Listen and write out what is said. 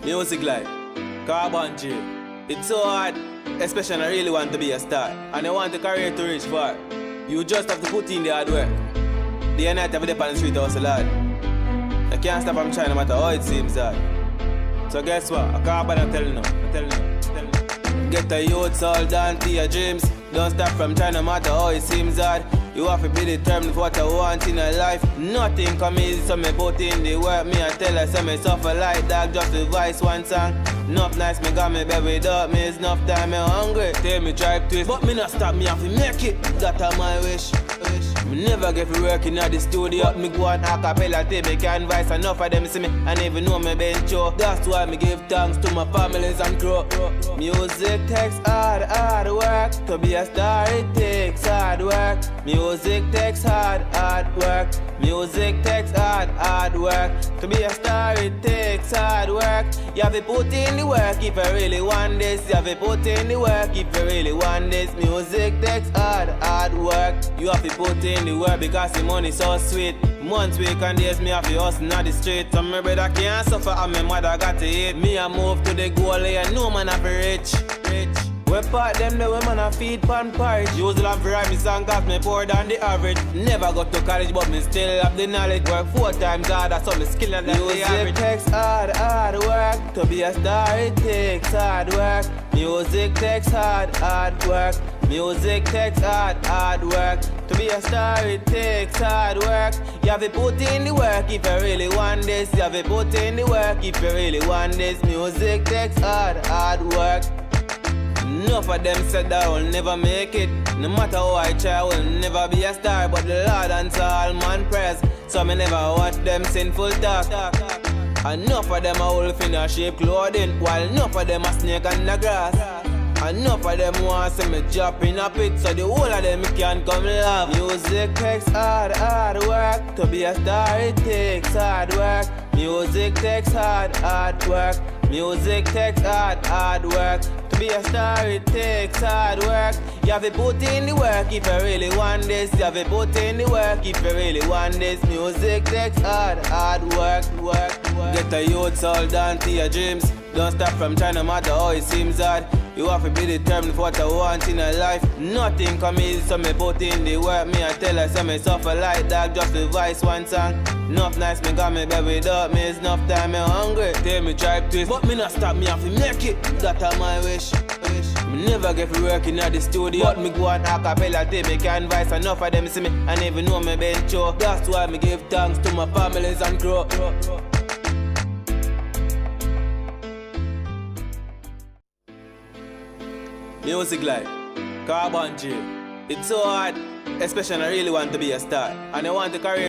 Music like Corbon. It's so hard, especially when I really want to be a star and I want a career to reach far. You just have to put in the hard work. The night every day on the street hustle hard. I can't stop from trying no matter how it seems hard. So guess what? I can't bother telling you. Get the youths all down to your dreams. Don't stop from trying no matter how it seems hard. You have to be determined for what I want in a life. Nothing come easy, so me put in the work. Me I tell her, say me suffer like dog, just the voice one song. Enough nice, me got me baby without me, it's enough time me hungry. Tell me drive twist, but me not stop, me have to make it. That's my wish. Me never get to work in the studio. Me go on acapella till me canvas. Enough of them see me and even know me bench show. That's why me give thanks to my families and crew. Music takes hard work. To be a star it takes hard work. Music takes hard work. Music takes hard work. To be a star it takes hard work. You have to put in the work if you really want this. You have to put in the work if you really want this. Music takes hard work. You have to put in the work because the money so sweet. Months, week and days me have to hustle on the street. So my brother can't suffer and my mother got to eat. Me I move to the goal here, no man have to rich. We part them the women a feed pan porridge. Usually have to write me song cause me poor than the average. Never go to college but me still have the knowledge. Work 4 times harder so me skill than the average. Music takes hard work. To be a star it takes hard work. Music takes hard work. Music takes hard work. To be a star it takes hard work. You have to put in the work if you really want this. You have to put in the work if you really want this. Music takes hard work. Enough of them said that I will never make it. No matter how I try, I will never be a star. But the Lord answer all man prayers. So me never watch them sinful talk. Enough of them a wolf in a sheep clothing, while enough of them a snake on the grass. Enough of them want to see me drop in a pit, so the whole of them can come laugh. Music takes hard work. To be a star it takes hard work. Music takes hard work. Music takes hard work. To be a star it takes hard work. You have to put in the work if you really want this. You have to put in the work if you really want this. Music takes hard work. Get the youths all down to your dreams. Don't stop from trying no matter how it seems hard. You have to be determined for what I want in a life. Nothing come easy, so me put in the work. Me I tell her, say me suffer like dog, just the voice one song. Enough nice, me got me baby without me, it's enough time me hungry. Tell me drive twist, but me not stop, me have to make it. That's my wish. Me never get to work in the studio, but me go on acapella till me canvas. Enough of them see me and even know me bench show. That's why me give thanks to my families and crew. Music like Corbon. It's so hard, especially when I really want to be a star and I want a career.